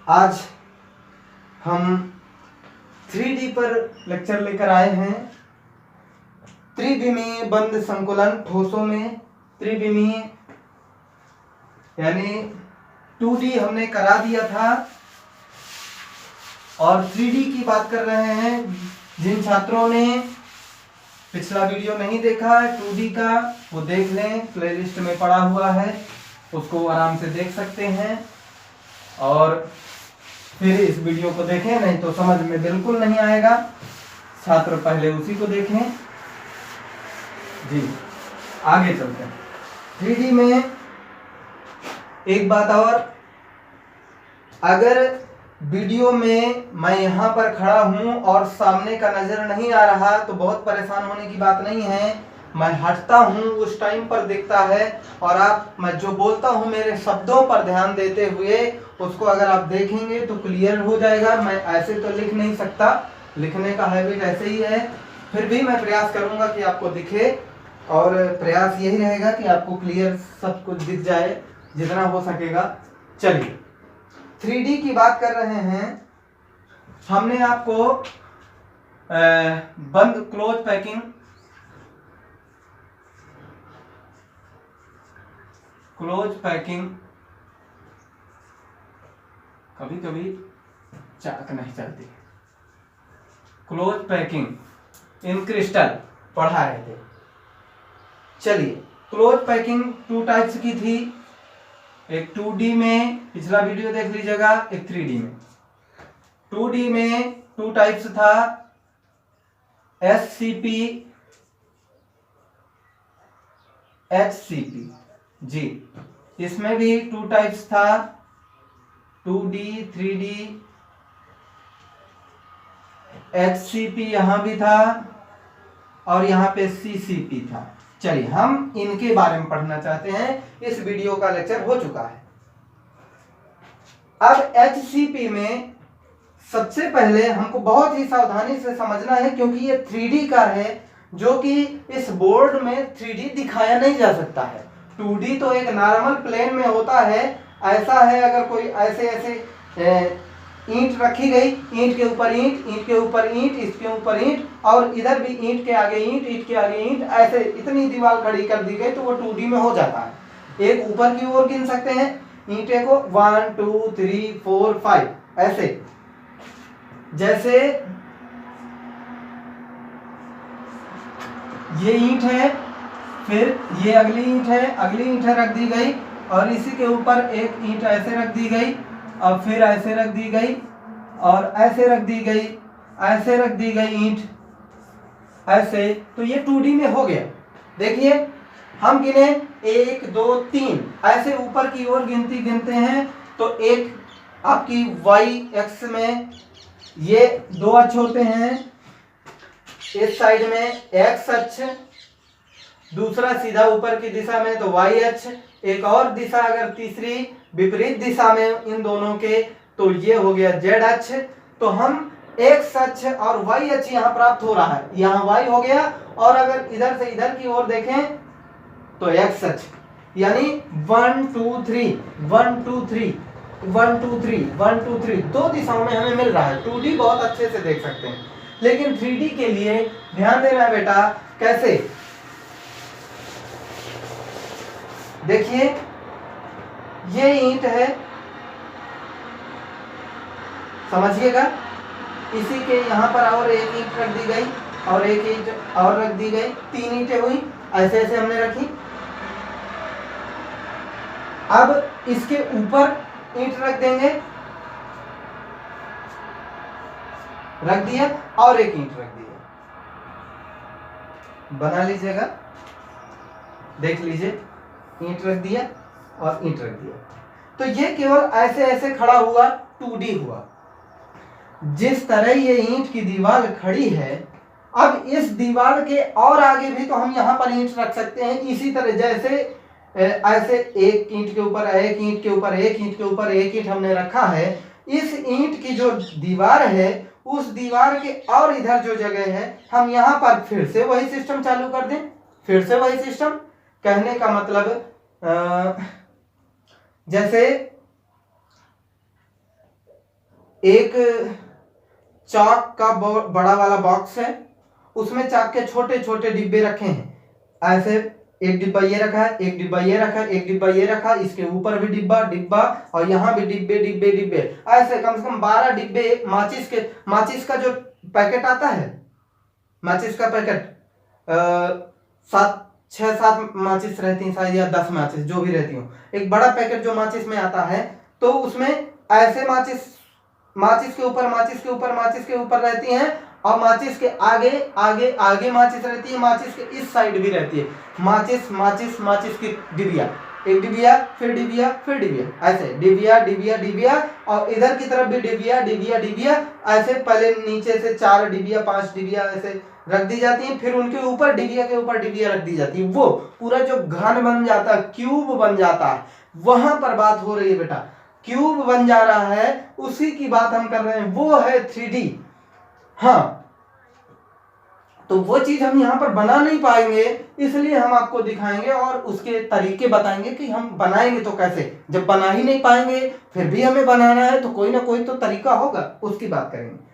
आज हम 3D पर लेक्चर लेकर आए हैं। त्रिविमीय बंद संकुलन ठोसों में त्रिविमीय यानी 2D हमने करा दिया था और 3D की बात कर रहे हैं। जिन छात्रों ने पिछला वीडियो नहीं देखा है 2D का, वो देख लें, प्लेलिस्ट में पड़ा हुआ है, उसको आराम से देख सकते हैं और फिर इस वीडियो को देखें, नहीं तो समझ में बिल्कुल नहीं आएगा। छात्र पहले उसी को देखें। जी आगे चलते हैं। 3D में एक बात और, अगर वीडियो में मैं यहाँ पर खड़ा हूँ और सामने का नजर नहीं आ रहा तो बहुत परेशान होने की बात नहीं है। मैं हटता हूँ, उस टाइम पर दिखता है और आप मैं जो बोलता हूँ मेरे शब्दों पर ध्यान देते हुए उसको अगर आप देखेंगे तो क्लियर हो जाएगा। मैं ऐसे तो लिख नहीं सकता, लिखने का हैबिट ऐसे ही है, फिर भी मैं प्रयास करूँगा कि आपको दिखे और प्रयास यही रहेगा कि आपको क्लियर सब कुछ दिख जाए जितना हो सकेगा। चलिए 3D की बात कर रहे हैं। हमने आपको बंद क्लोज पैकिंग कभी कभी चाक नहीं चलती, क्लोज पैकिंग इन क्रिस्टल पढ़ा रहे थे। चलिए क्लोज पैकिंग 2 टाइप्स की थी, एक 2D में, पिछला वीडियो देख लीजिएगा, एक 3D में। 2D में 2 टाइप्स था, SCP, HCP। जी इसमें भी 2 टाइप्स था, 2D 3D, HCP यहां भी था और यहां पे CCP था। चलिए हम इनके बारे में पढ़ना चाहते हैं, इस वीडियो का लेक्चर हो चुका है। अब HCP में सबसे पहले हमको बहुत ही सावधानी से समझना है क्योंकि ये 3D का है जो कि इस बोर्ड में 3D दिखाया नहीं जा सकता है। 2D तो एक नॉर्मल प्लेन में होता है, ऐसा है अगर कोई ऐसे ईंट रखी गई, ईंट के ऊपर ईंट, ईंट के ऊपर ईंट, इसके ऊपर ईंट और इधर भी ईंट के आगे ईंट, ईंट के आगे ईंट, ऐसे इतनी दीवार खड़ी कर दी गई तो वो 2D में हो जाता है। एक ऊपर की ओर गिन सकते हैं ईंटे को 1 2 3 4 5 ऐसे, जैसे ये ईंट है, फिर ये अगली ईंट है, अगली ईंट रख दी गई और इसी के ऊपर एक ईंट ऐसे रख दी गई और फिर ऐसे रख दी गई और ऐसे रख दी गई, ऐसे रख दी गई ईंट ऐसे, तो ये 2D में हो गया। देखिए हम गिने 1 2 3 ऐसे ऊपर की ओर गिनते हैं तो एक आपकी y एक्स में ये 2 अक्ष होते हैं, इस साइड में x अक्ष, दूसरा सीधा ऊपर की दिशा में तो y अक्ष, एक और दिशा अगर तीसरी विपरीत दिशा में इन दोनों के तो ये हो गया z अक्ष। तो हम x अक्ष और y अक्ष यहाँ प्राप्त हो रहा है, यहाँ y हो गया और अगर इधर से इधर की ओर देखें तो x अक्ष, यानी 1 2 3 1 2 3 1 2 3 1 2 3 दो दिशाओं में हमें मिल रहा है। 2D बहुत अच्छे से देख सकते हैं, लेकिन 3D के लिए ध्यान देना है बेटा। कैसे? देखिए ये ईंट है, समझिएगा, इसी के यहाँ पर और एक ईंट रख दी गई और एक ईंट और रख दी गई, 3 ईंटें हुई, ऐसे ऐसे हमने रखी। अब इसके ऊपर ईंट रख देंगे, रख दिया और एक ईंट रख दिया, बना लीजिएगा, देख लीजिए, ईंट रख दिया और ईंट रख दिया। तो ये केवल ऐसे ऐसे खड़ा हुआ, 2D हुआ। जिस तरह ये ईंट की दीवार खड़ी है, अब इस दीवार के और आगे भी तो हम यहाँ पर ईंट रख सकते हैं। इसी तरह जैसे ऐसे एक ईंट के ऊपर एक ईंट के ऊपर एक ईंट के ऊपर एक ईंट हमने रखा है, इस ईंट की जो दीवार है उस दीवार के और इधर जो जगह है हम यहाँ पर फिर से वही सिस्टम चालू कर दें। फिर से वही सिस्टम, कहने का मतलब जैसे एक चाक का बड़ा वाला बॉक्स है, उसमें चाक के छोटे छोटे डिब्बे रखे हैं। ऐसे एक डिब्बा ये रखा है, एक डिब्बा ये रखा है, एक डिब्बा ये रखा, इसके ऊपर भी डिब्बा डिब्बा और यहाँ भी डिब्बे डिब्बे डिब्बे, ऐसे कम से कम 12 डिब्बे माचिस का जो पैकेट आता है, माचिस का पैकेट 6-7 माचिस रहती हैं शायद, या 10 माचिस जो भी रहती हूँ, एक बड़ा पैकेट जो माचिस में आता है, तो उसमें ऐसे माचिस के ऊपर माचिस के ऊपर माचिस के ऊपर रहती हैं, और माचिस के आगे आगे आगे माचिस रहती है, माचिस के इस साइड भी रहती है, माचिस माचिस माचिस की डिबिया, एक डिबिया फिर डिबिया फिर डिबिया, ऐसे डिबिया डिबिया डिबिया, और इधर की तरफ भी डिबिया डिबिया डिबिया, ऐसे पहले नीचे से 4 डिबिया 5 डिबिया ऐसे रख दी जाती है, फिर उनके ऊपर डिबिया के ऊपर डिबिया रख दी जाती है। वो पूरा जो घन बन जाता है, क्यूब बन जाता है, वहां पर बात हो रही है बेटा, क्यूब बन जा रहा है, उसी की बात हम कर रहे हैं, वो है 3D। हाँ, तो वो चीज हम यहां पर बना नहीं पाएंगे, इसलिए हम आपको दिखाएंगे और उसके तरीके बताएंगे कि हम बनाएंगे तो कैसे। जब बना ही नहीं पाएंगे, फिर भी हमें बनाना है, तो कोई ना कोई तो तरीका होगा, उसकी बात करेंगे।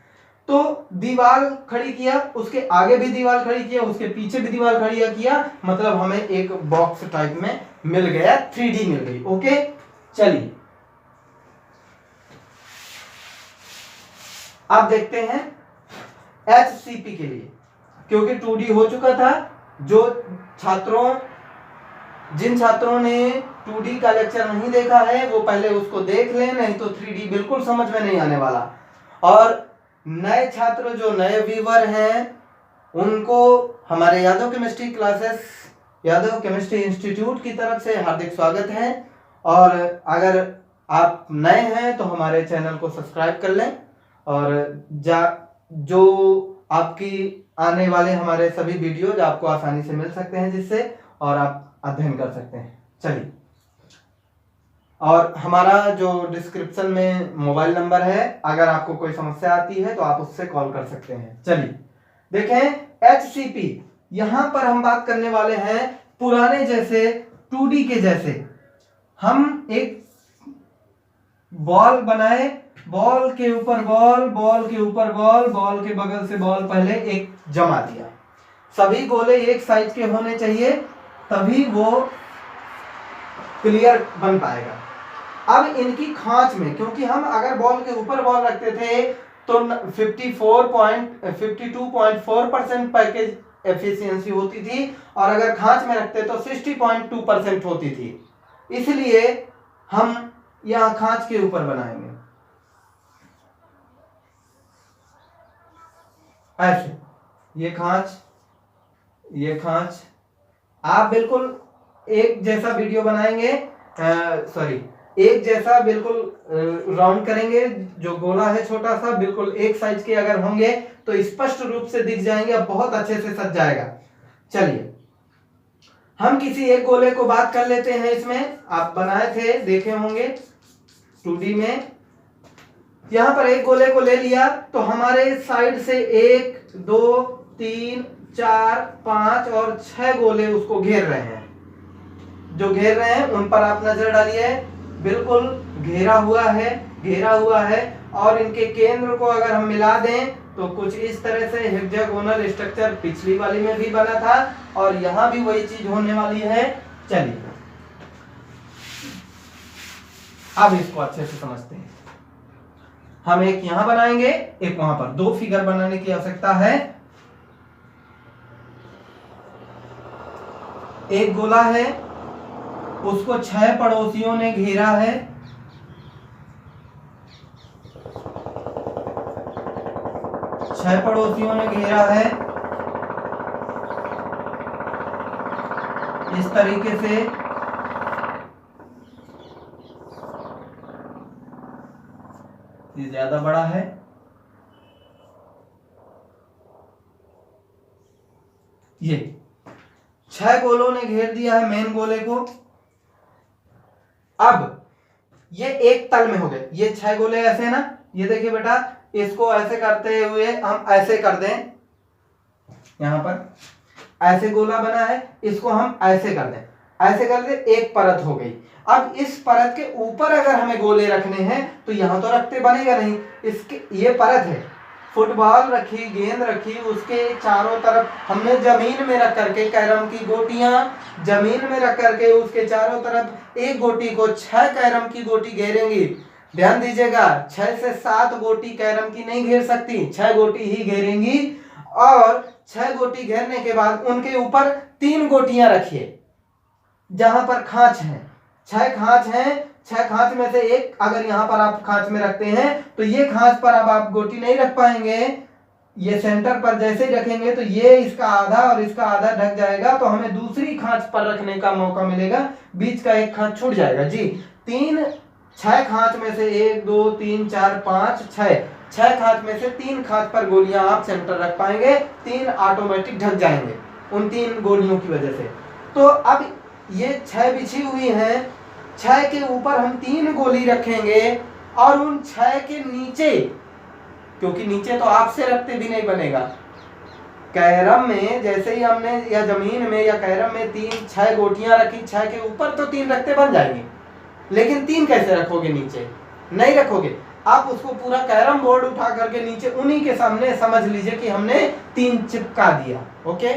तो दीवार खड़ी किया, उसके आगे भी दीवार खड़ी किया, उसके पीछे भी दीवार खड़ी किया, मतलब हमें एक बॉक्स टाइप में मिल गया, 3D मिल गई। ओके, चलिए अब देखते हैं HCP के लिए, क्योंकि 2D हो चुका था। जिन छात्रों ने 2D का लेक्चर नहीं देखा है, वो पहले उसको देख लें, नहीं तो 3D बिल्कुल समझ में नहीं आने वाला। और नए छात्र जो नए व्यूअर हैं, उनको हमारे Yadav chemistry classes, Yadav chemistry institute की तरफ से हार्दिक स्वागत है। और अगर आप नए हैं तो हमारे चैनल को सब्सक्राइब कर लें, और जो आपकी आने वाले हमारे सभी वीडियोज आपको आसानी से मिल सकते हैं, जिससे और आप अध्ययन कर सकते हैं। चलिए, और हमारा जो डिस्क्रिप्शन में मोबाइल नंबर है, अगर आपको कोई समस्या आती है तो आप उससे कॉल कर सकते हैं। चलिए देखें HCP, यहां पर हम बात करने वाले हैं पुराने जैसे 2D के जैसे। हम एक बॉल बनाए, बॉल के ऊपर बॉल, बॉल के ऊपर बॉल, बॉल के बगल से बॉल पहले एक जमा दिया, सभी गोले एक साइज के होने चाहिए, तभी वो क्लियर बन पाएगा। अब इनकी खांच में, क्योंकि हम अगर बॉल के ऊपर बॉल रखते थे तो 52.4% पैकेज एफिशिएंसी होती थी, और अगर खांच में रखते तो 60.2% होती थी। इसलिए हम यहां खांच के ऊपर बनाएंगे ऐसे, ये खांच आप बिल्कुल एक जैसा वीडियो बनाएंगे, एक जैसा बिल्कुल राउंड करेंगे, जो गोला है छोटा सा बिल्कुल एक साइज के अगर होंगे तो स्पष्ट रूप से दिख जाएंगे, और बहुत अच्छे से सज जाएगा। चलिए हम किसी एक गोले को बात कर लेते हैं। इसमें आप बनाए थे, देखे होंगे 2D में। यहां पर एक गोले को ले लिया तो हमारे साइड से 1 2 3 4 5 और 6 गोले उसको घेर रहे हैं। जो घेर रहे हैं उन पर आप नजर डालिए, बिल्कुल घेरा हुआ है, और इनके केंद्र को अगर हम मिला दें तो कुछ इस तरह से हेक्सागोनल स्ट्रक्चर पिछली वाली में भी बना था, और यहां भी वही चीज होने वाली है। चलिए अब इसको अच्छे से समझते हैं। हम एक यहां बनाएंगे, एक वहां पर, 2 फिगर बनाने की आवश्यकता है। एक गोला है, उसको 6 पड़ोसियों ने घेरा है, इस तरीके से। ये ज्यादा बड़ा है, ये 6 गोलों ने घेर दिया है मेन गोले को। अब ये एक तल में हो गए, ये 6 गोले ऐसे है ना, ये देखिए बेटा, इसको ऐसे करते हुए हम ऐसे कर दें, यहां पर ऐसे गोला बना है, इसको हम ऐसे कर दें, ऐसे करके एक परत हो गई। अब इस परत के ऊपर अगर हमें गोले रखने हैं तो यहाँ तो रखते बनेगा नहीं, इसके ये परत है, फुटबॉल रखी, गेंद रखी, उसके चारों तरफ हमने जमीन में रख करके कैरम की गोटियां जमीन में रख करके उसके चारों तरफ एक गोटी को 6 कैरम की गोटी घेरेंगी। ध्यान दीजिएगा, 6 से 7 गोटी कैरम की नहीं घेर सकती, 6 गोटी ही घेरेंगी। और 6 गोटी घेरने के बाद उनके ऊपर 3 गोटियां रखिए जहां पर खांच है। 6 खांच हैं, 6 खांच में से एक अगर यहाँ पर आप खांच में रखते हैं तो ये खांच पर अब आप गोटी नहीं रख पाएंगे। ये सेंटर पर जैसे ही रखेंगे तो ये इसका आधा और इसका आधा ढक जाएगा, तो हमें दूसरी खांच पर रखने का मौका मिलेगा, बीच का एक खांच छूट जाएगा जी। 6 खांच में से 1 2 3 4 5 6 खांच में से 3 खांच पर गोलियां आप सेंटर रख पाएंगे, 3 ऑटोमेटिक ढक जाएंगे उन 3 गोलियों की वजह से। तो अब ये 6 बिछी हुई हैं, 6 के ऊपर हम 3 गोली रखेंगे और उन 6 के नीचे, क्योंकि नीचे तो आपसे रखते भी नहीं बनेगा, कैरम में जैसे ही हमने या जमीन में या कैरम में 6 गोटियां रखी, 6 के ऊपर तो 3 रखते बन जाएंगे, लेकिन 3 कैसे रखोगे? नीचे नहीं रखोगे आप उसको। पूरा कैरम बोर्ड उठा करके नीचे उन्हीं के सामने समझ लीजिए कि हमने 3 चिपका दिया। ओके,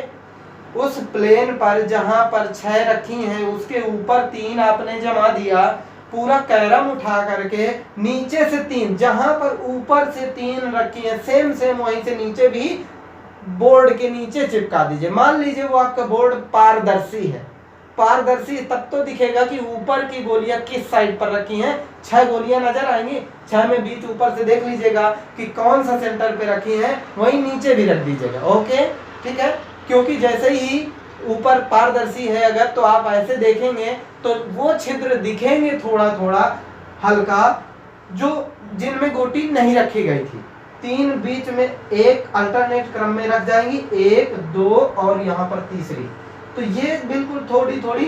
उस प्लेन पर जहां पर 6 रखी हैं उसके ऊपर 3 आपने जमा दिया, पूरा कैरम उठा करके नीचे से 3, जहां पर ऊपर से 3 रखी है सेम वहीं से नीचे भी बोर्ड के नीचे चिपका दीजिए। मान लीजिए वो आपका बोर्ड पारदर्शी है, पारदर्शी तब तो दिखेगा कि ऊपर की गोलियां किस साइड पर रखी हैं। 6 गोलियां नजर आएंगी, 6 में बीच ऊपर से देख लीजिएगा कि कौन सा सेंटर पे रखी है, वहीं नीचे भी रख दीजिएगा। ओके ठीक है, क्योंकि जैसे ही ऊपर पारदर्शी है अगर तो आप ऐसे देखेंगे तो वो छिद्र दिखेंगे थोड़ा थोड़ा हल्का, जो जिनमें गोटी नहीं रखी गई थी। 3 बीच में एक अल्टरनेट क्रम में रख जाएंगी, 1 2 और यहाँ पर तीसरी, तो ये बिल्कुल थोड़ी थोड़ी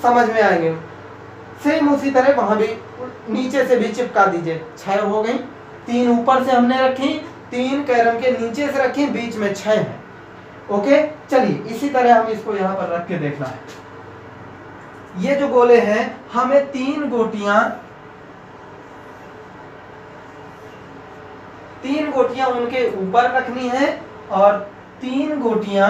समझ में आएंगे। सेम उसी तरह वहां भी नीचे से भी चिपका दीजिए। 6 हो गई, 3 ऊपर से हमने रखी, 3 कैरम के नीचे से रखी, बीच में 6 है। ओके चलिए इसी तरह हम इसको यहाँ पर रख के देखना है। ये जो गोले हैं हमें 3 गोटियां उनके ऊपर रखनी है और 3 गोटियां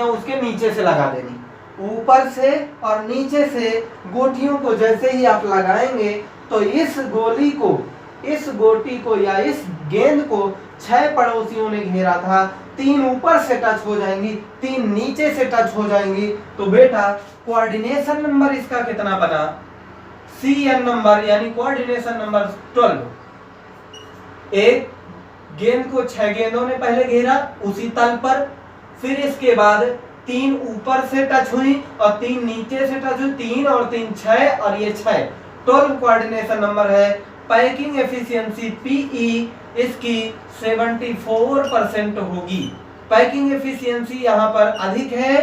उसके नीचे से लगा देनी। ऊपर से और नीचे से गोटियों को जैसे ही आप लगाएंगे तो इस गोटी को या इस गेंद को 6 पड़ोसियों ने घेरा था, 3 ऊपर से टच हो जाएंगी, 3 नीचे से टच हो जाएंगी। तो बेटा कोऑर्डिनेशन नंबर इसका कितना बना? CN नंबर, यानी कोऑर्डिनेशन नंबर 12। एक गेंद को 6 गेंदों ने पहले घेरा उसी तल पर, फिर इसके बाद 3 ऊपर से टच हुई और 3 नीचे से टच हुई, 3 और 3 6 और ये 6, 12 कोऑर्डिनेशन नंबर है। पैकिंग एफिशिएंसी PE इसकी 74% होगी। पैकिंग एफिशिएंसी यहाँ पर अधिक है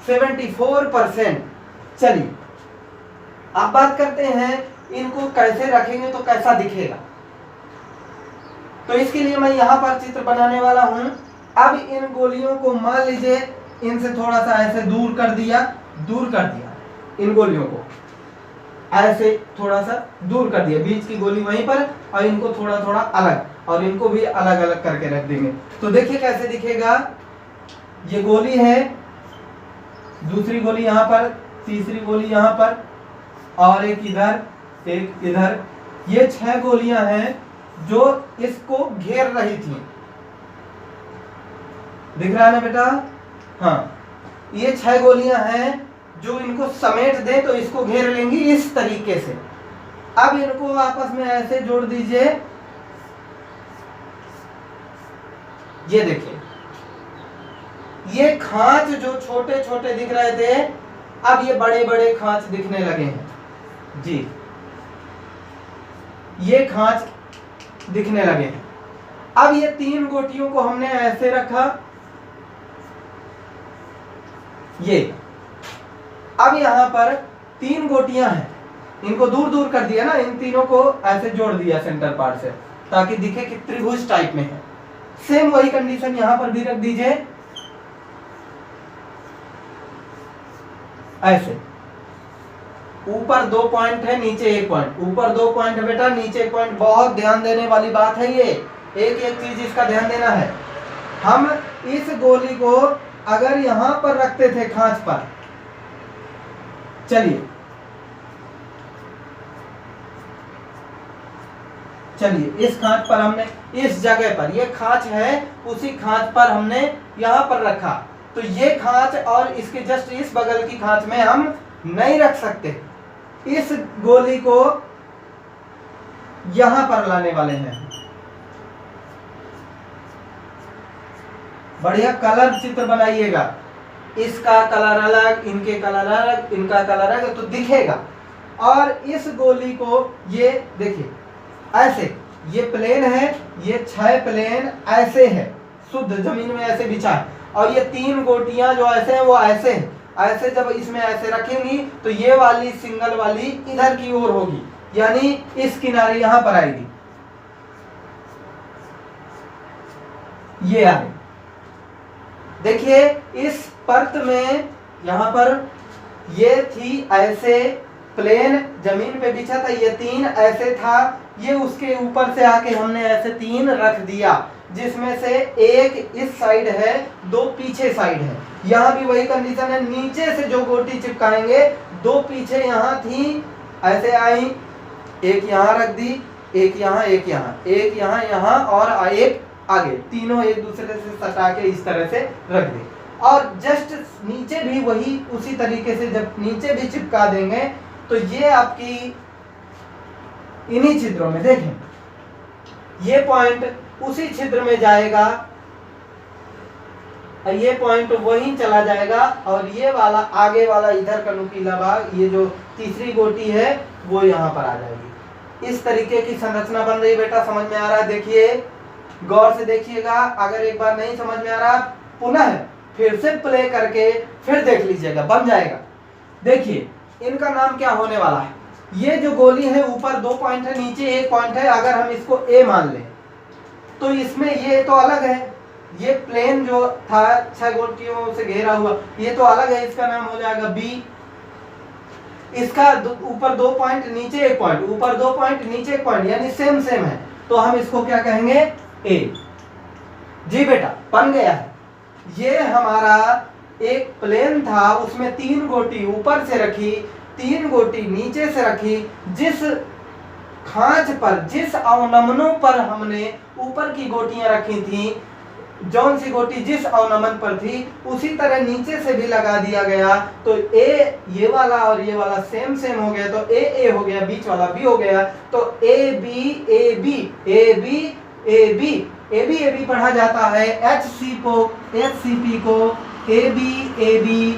74%। चलिए अब बात करते हैं इनको कैसे रखेंगे तो कैसा दिखेगा। तो इसके लिए मैं यहाँ पर चित्र बनाने वाला हूँ। अब इन गोलियों को मान लीजिए इनसे थोड़ा सा ऐसे दूर कर दिया, इन गोलियों को ऐसे थोड़ा सा दूर कर दिया, बीच की गोली वहीं पर और इनको थोड़ा थोड़ा अलग, और इनको भी अलग अलग करके रख देंगे। तो देखिए कैसे दिखेगा। ये गोली है, दूसरी गोली यहाँ पर, तीसरी गोली यहाँ पर और एक इधर एक इधर। ये 6 गोलियां हैं जो इसको घेर रही थी। दिख रहा है ना बेटा? हाँ, ये 6 गोलियां हैं जो इनको समेट दे तो इसको घेर लेंगी इस तरीके से। अब इनको आपस में ऐसे जोड़ दीजिए। ये देखिए, ये खांच जो छोटे छोटे दिख रहे थे अब ये बड़े बड़े खांच दिखने लगे हैं जी। ये खांच दिखने लगे हैं। अब ये 3 गोटियों को हमने ऐसे रखा, ये अब यहां पर 3 गोटियां हैं, इनको दूर दूर कर दिया ना, इन तीनों को ऐसे जोड़ दिया सेंटर पार्ट से ताकि दिखे कि त्रिभुज टाइप में है। सेम वही कंडीशन यहां पर भी रख दीजिए, ऐसे ऊपर 2 पॉइंट है, नीचे 1 पॉइंट, ऊपर 2 पॉइंट है बेटा, नीचे 1 पॉइंट। बहुत ध्यान देने वाली बात है ये, एक एक चीज इसका ध्यान देना है। हम इस गोली को अगर यहां पर रखते थे खांच पर, चलिए इस खांच पर हमने, इस जगह पर, ये खांच है, उसी खांच पर हमने यहां पर रखा, तो ये खांच और इसके जस्ट इस बगल की खांच में हम नहीं रख सकते। इस गोली को यहां पर लाने वाले हैं। बढ़िया कलर चित्र बनाइएगा, इसका कलर अलग, इनके कलर अलग, इनका कलर अलग, तो दिखेगा। और इस गोली को ये देखिए ऐसे, ये प्लेन है, ये 6 प्लेन ऐसे है, शुद्ध जमीन में ऐसे बिछा है, और ये 3 गोटियां जो ऐसे हैं वो ऐसे हैं। ऐसे जब इसमें ऐसे रखेंगी तो ये वाली सिंगल वाली इधर की ओर होगी, यानी इस किनारे यहां पर आएगी, ये आए। देखिए इस परत में यहां पर ये थी ऐसे, प्लेन जमीन पे बिछा था, ये 3 ऐसे था, ये उसके ऊपर से आके हमने ऐसे 3 रख दिया, जिसमें से एक इस साइड है, 2 पीछे साइड है। यहाँ भी वही कंडीशन है, नीचे से जो गोटी चिपकाएंगे, 2 पीछे यहाँ थी, ऐसे आई, एक यहाँ रख दी, एक यहाँ, एक यहाँ, एक यहाँ, यहाँ और एक आगे, तीनों एक दूसरे से सटा के इस तरह से रख दी। और जस्ट नीचे भी वही उसी तरीके से जब नीचे भी चिपका देंगे तो ये आपकी इन्हीं छिद्रों में, देखें ये पॉइंट उसी छिद्र में जाएगा, ये पॉइंट वहीं चला जाएगा, और ये वाला आगे वाला इधर का नुकीला भाग, ये जो तीसरी गोटी है वो यहाँ पर आ जाएगी। इस तरीके की संरचना बन रही बेटा, समझ में आ रहा है? देखिए गौर से देखिएगा, अगर एक बार नहीं समझ में आ रहा पुनः फिर से प्ले करके फिर देख लीजिएगा, बन जाएगा। देखिए इनका नाम क्या होने वाला है, ये जो गोली है ऊपर 2 पॉइंट है, नीचे 1 पॉइंट है, अगर हम इसको ए मान लें तो इसमें ये तो अलग है, ये प्लेन जो था 6 गोटियों से घेरा हुआ, ये तो अलग है, इसका नाम हो जाएगा बी। इसका ऊपर 2 पॉइंट, नीचे 1 पॉइंट, ऊपर 2 पॉइंट, नीचे 1 पॉइंट, यानी सेम सेम है, तो हम इसको क्या कहेंगे? ए। जी बेटा बन गया है। ये हमारा एक प्लेन था, उसमें 3 गोटी ऊपर से रखी, 3 गोटी नीचे से रखी, जिस खांच पर, जिस अवनमनों पर हमने ऊपर की गोटियां रखी थी, जौन सी गोटी जिस अवनमन पर थी उसी तरह नीचे से भी लगा दिया गया, तो ए ये वाला और ये वाला सेम सेम हो गया, तो ए हो गया, बीच वाला बी हो गया, तो A B A B A B A B A B A B पढ़ा जाता है। एच सी पी को A B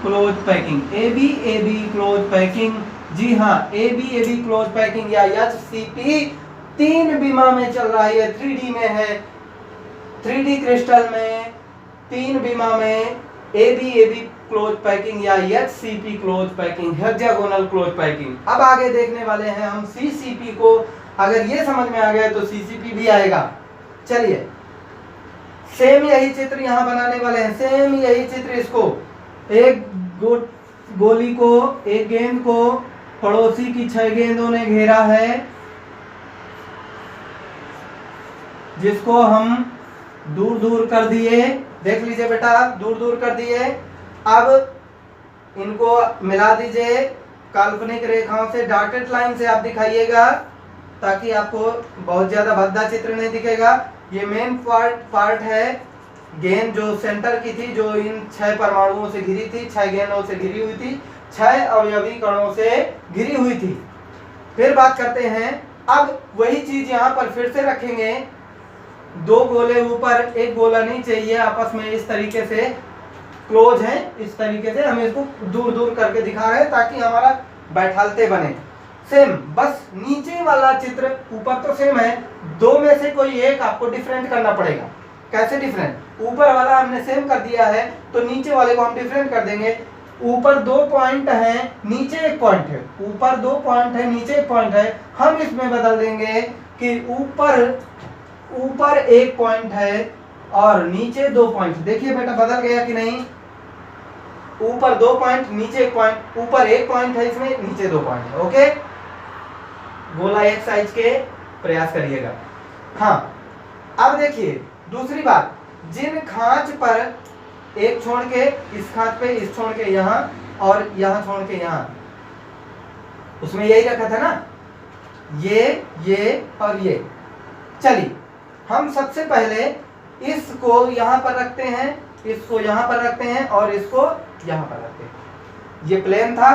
close packing, A B close packing. जी हाँ, ए बी क्लोज पैकिंग या एच सी पी 3 बीमा में चल रहा है, 3D में है, 3D क्रिस्टल में 3 बीमा में ए बी क्लोज पैकिंग या HCP close packing, hexagonal close packing. अब आगे देखने वाले हैं हम CCP को, अगर ये समझ में आ गया तो CCP भी आएगा। चलिए सेम यही चित्र यहाँ बनाने वाले हैं, सेम यही चित्र। इसको एक गोली को, एक गेंद को पड़ोसी की 6 गेंदों ने घेरा है, जिसको हम दूर दूर कर दिए, देख लीजिए बेटा, दूर दूर कर दिए। अब इनको मिला दीजिए काल्पनिक रेखाओं से, डॉटेड लाइन से आप दिखाइएगा, ताकि आपको बहुत ज्यादा भद्दा चित्र नहीं दिखेगा। ये मेन पार्ट है, गेंद जो सेंटर की थी, जो इन 6 परमाणुओं से घिरी थी, 6 गेंदों से घिरी हुई थी, 6 अवयवी कणों से घिरी हुई थी। फिर बात करते हैं, अब वही चीज यहाँ पर फिर से रखेंगे, 2 गोले ऊपर, 1 गोला नीचे, ये आपस में इस तरीके से क्लोज है, इस तरीके से हम इसको दूर दूर करके दिखा रहे हैं ताकि हमारा बैठालते बने। सेम, बस नीचे वाला चित्र, ऊपर तो सेम है, 2 में से कोई एक आपको डिफरेंट करना पड़ेगा। कैसे डिफरेंट? ऊपर वाला हमने सेम कर दिया है, तो नीचे वाले को हम डिफरेंट कर देंगे। ऊपर 2 पॉइंट हैं, नीचे 1 पॉइंट है, ऊपर 2 पॉइंट है, नीचे 1 पॉइंट है, हम इसमें बदल देंगे कि ऊपर एक पॉइंट है और नीचे 2 पॉइंट। देखिए बेटा बदल गया कि नहीं, ऊपर 2 पॉइंट नीचे 1 पॉइंट, ऊपर 1 पॉइंट है इसमें, नीचे 2 पॉइंट है। ओके, गोला एक साइज के प्रयास करिएगा। हाँ, अब देखिए दूसरी बात, जिन खांच पर एक छोड़ के इस खांच पे, इस छोड़ के यहाँ और यहाँ छोड़ के यहाँ, उसमें यही रखा था ना, ये और ये। चलिए हम सबसे पहले इसको यहाँ पर रखते हैं, इसको यहाँ पर रखते हैं और इसको यहाँ पर रखते हैं। ये प्लेन था,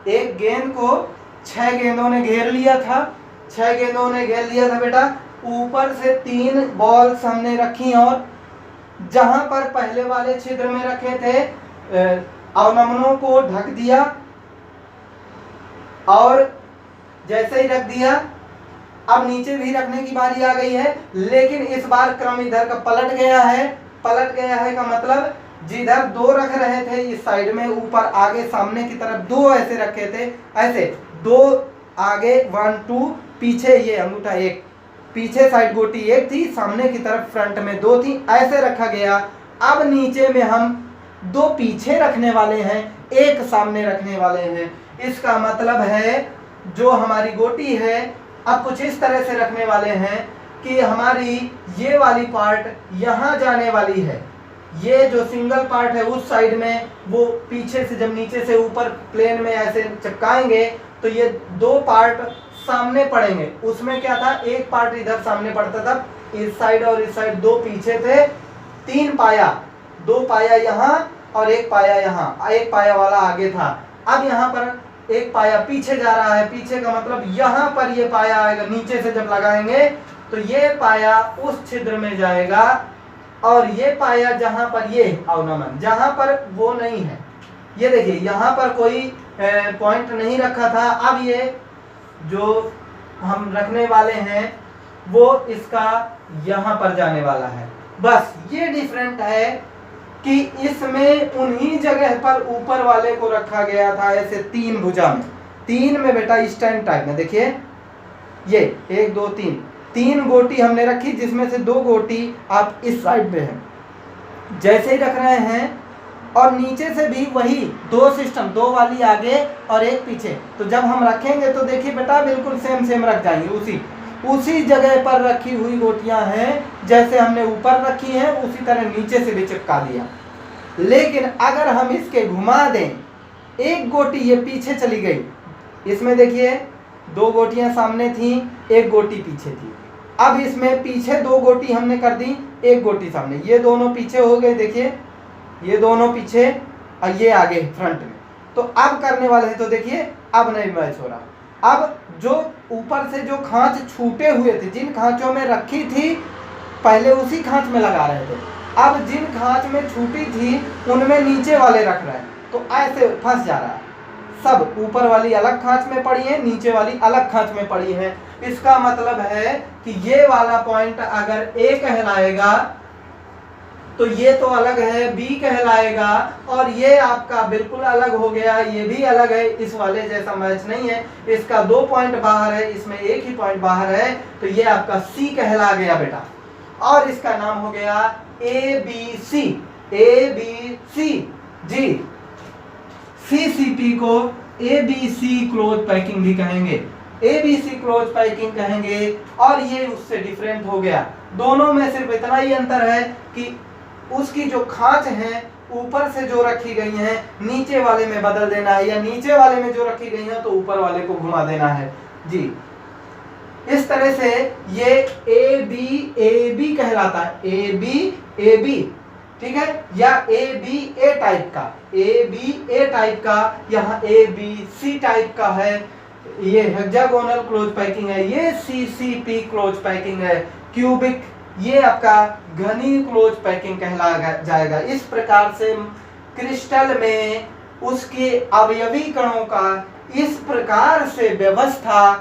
एक गेंद को 6 गेंदों ने घेर लिया था, 6 गेंदों ने घेर लिया था बेटा। ऊपर से 3 बॉल्स हमने रखी और जहां पर पहले वाले छिद्र में रखे थे अवनमनों को ढक दिया और जैसे ही रख दिया, अब नीचे भी रखने की बारी आ गई है, लेकिन इस बार क्रम इधर का पलट गया है। पलट गया है का मतलब जिधर 2 रख रहे थे इस साइड में, ऊपर आगे सामने की तरफ 2 ऐसे रखे थे, ऐसे 2 आगे 1 2, पीछे ये अंगूठा 1, पीछे साइड गोटी 1 थी, सामने की तरफ फ्रंट में 2 थी, ऐसे रखा गया। अब नीचे में हम 2 पीछे रखने वाले हैं, 1 सामने रखने वाले हैं। इसका मतलब है जो हमारी गोटी है अब कुछ इस तरह से रखने वाले हैं कि हमारी ये वाली पार्ट यहाँ जाने वाली है, ये जो सिंगल पार्ट है उस साइड में, वो पीछे से जब नीचे से ऊपर प्लेन में ऐसे चिपकाएंगे तो ये 2 पार्ट सामने पड़ेंगे। उसमें क्या था, एक पार्ट इधर सामने पड़ता था, इस साइड और इस साइड 2 पीछे थे, 3 पाया, 2 पाया यहाँ और 1 पाया यहाँ, 1 पाया वाला आगे था। अब यहाँ पर 1 पाया पीछे जा रहा है, पीछे का मतलब यहाँ पर ये पाया आएगा, नीचे से जब लगाएंगे तो ये पाया उस छिद्र में जाएगा और ये पाया जहां पर ये अवनमन, जहां पर वो नहीं है, ये देखिए यहाँ पर कोई पॉइंट नहीं रखा था, अब ये जो हम रखने वाले हैं वो इसका यहाँ पर जाने वाला है। बस ये डिफरेंट है कि इसमें उन्हीं जगह पर ऊपर वाले को रखा गया था ऐसे 3 भुजा में, 3 में बेटा स्टैंड टाइप में। देखिए ये 1 2 3 गोटी हमने रखी, जिसमें से 2 गोटी आप इस साइड में है, जैसे ही रख रहे हैं और नीचे से भी वही 2 सिस्टम, 2 वाली आगे और 1 पीछे। तो जब हम रखेंगे तो देखिए बेटा बिल्कुल सेम रख जाएंगे, उसी जगह पर रखी हुई गोटियां हैं, जैसे हमने ऊपर रखी हैं उसी तरह नीचे से भी चिपका दिया। लेकिन अगर हम इसके घुमा दें, एक गोटी ये पीछे चली गई, इसमें देखिए 2 गोटियां सामने थी, 1 गोटी पीछे थी, अब इसमें पीछे 2 गोटी हमने कर दी, 1 गोटी सामने, ये दोनों पीछे हो गए, देखिए ये दोनों पीछे और ये आगे फ्रंट में। तो अब करने वाले हैं, तो देखिए अब नहीं मैच हो रहा। अब जो ऊपर से जो खांच छूटे हुए थे, जिन खांचों में रखी थी पहले उसी खांच में लगा रहे थे, अब जिन खांच में छूटी थी उनमें नीचे वाले रख रहे हैं, तो ऐसे फंस जा रहा है। सब ऊपर वाली अलग खांच में पड़ी है, नीचे वाली अलग खांच में पड़ी है। इसका मतलब है कि ये वाला पॉइंट अगर ए कहलाएगा तो ये तो अलग है, बी कहलाएगा, और ये आपका बिल्कुल अलग हो गया, ये भी अलग है, इस वाले जैसा मैच नहीं है, इसका 2 पॉइंट बाहर है, इसमें 1 ही पॉइंट बाहर है, तो ये आपका सी कहला गया बेटा, और इसका नाम हो गया A B C. A B C जी, सीसीपी को A B C close packing भी कहेंगे, A B C close packing कहेंगे, और ये उससे डिफरेंट हो गया। दोनों में सिर्फ इतना ही अंतर है कि उसकी जो खांच है ऊपर से जो रखी गई हैं नीचे वाले में बदल देना है, या नीचे वाले में जो रखी गई हैं तो ऊपर वाले को घुमा देना है जी। इस तरह से ये ए बी कहलाता है, ए बी ठीक है, या ए बी ए टाइप का, ए बी ए टाइप का, यहाँ ए बी सी टाइप का है, ये हेक्सागोनल क्लोज पैकिंग है, ये सीसीपी क्लोज पैकिंग है, क्यूबिक ये आपका घनी क्लोज पैकिंग कहला जाएगा। इस प्रकार से क्रिस्टल में उसके अवयवी कणों का इस प्रकार से व्यवस्था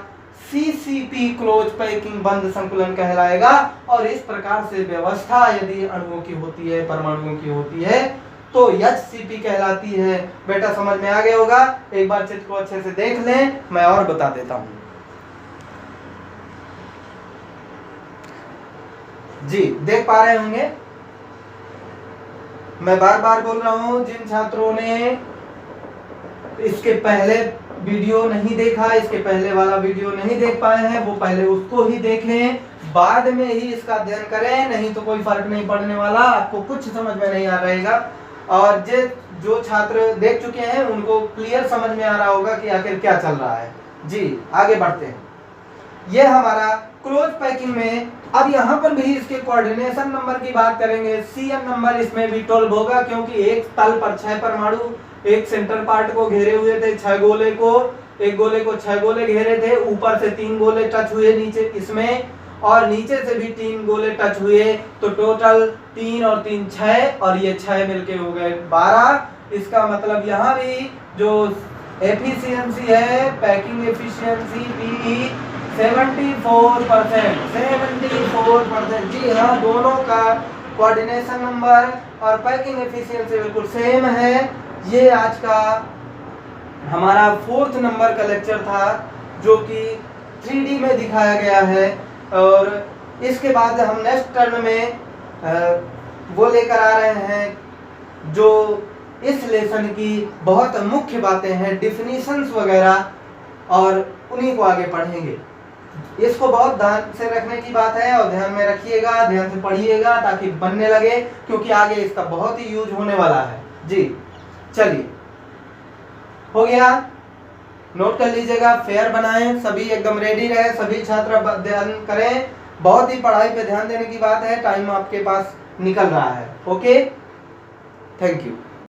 सीसीपी क्लोज पैकिंग बंद संकुलन कहलाएगा, और इस प्रकार से व्यवस्था यदि अणुओं की होती है, परमाणुओं की होती है, तो एचसीपी कहलाती है। बेटा समझ में आ गया होगा, एक बार चित्र को अच्छे से देख लें, मैं और बता देता हूं। जी देख पा रहे होंगे, मैं बार बार बोल रहा हूं, जिन छात्रों ने इसके पहले वीडियो नहीं देखा, इसके पहले वाला वीडियो नहीं देख पाए हैं, वो पहले उसको ही देखें, बाद में ही इसका अध्ययन करें, नहीं तो कोई फर्क नहीं पड़ने वाला, आपको कुछ समझ में नहीं आ रहेगा। और जो छात्र देख चुके हैं उनको क्लियर समझ में आ रहा होगा कि आखिर क्या चल रहा है। जी आगे बढ़ते हैं। ये हमारा क्लोज पैकिंग में, अब यहाँ पर भी इसके कोऑर्डिनेशन नंबर की बात करेंगे। CN नंबर इसमें भी 12 होगा, क्योंकि एक तल पर 6 परमाणु एक सेंटर पार्ट को घेरे हुए थे, 6 गोले को, एक गोले को 6 गोले घेरे थे, ऊपर से 3 गोले टच हुए नीचे इसमें, और नीचे से भी 3 गोले टच हुए, तो टोटल 3 और 3 6, और ये 6 मिलके हो गए 12। इसका मतलब यहाँ भी जो एफिशिएंसी है, पैकिंग एफिशिएंसी PE 74%, 74%। जी हाँ, दोनों का कोऑर्डिनेशन नंबर और पैकिंग एफिशिएंसी बिल्कुल सेम है। ये आज का हमारा 4th नंबर का लेक्चर था, जो कि 3D में दिखाया गया है। और इसके बाद हम नेक्स्ट टर्न में वो लेकर आ रहे हैं जो इस लेसन की बहुत मुख्य बातें हैं, डिफिनीशंस वगैरह, और उन्हीं को आगे पढ़ेंगे। इसको बहुत ध्यान से रखने की बात है, और ध्यान में रखिएगा, ध्यान से पढ़िएगा, ताकि बनने लगे, क्योंकि आगे इसका बहुत ही यूज होने वाला है। जी चलिए, हो गया, नोट कर लीजिएगा, फेयर बनाएं, सभी एकदम रेडी रहे, सभी छात्र ध्यान करें। बहुत ही पढ़ाई पे ध्यान देने की बात है, टाइम आपके पास निकल रहा है। Okay, thank you.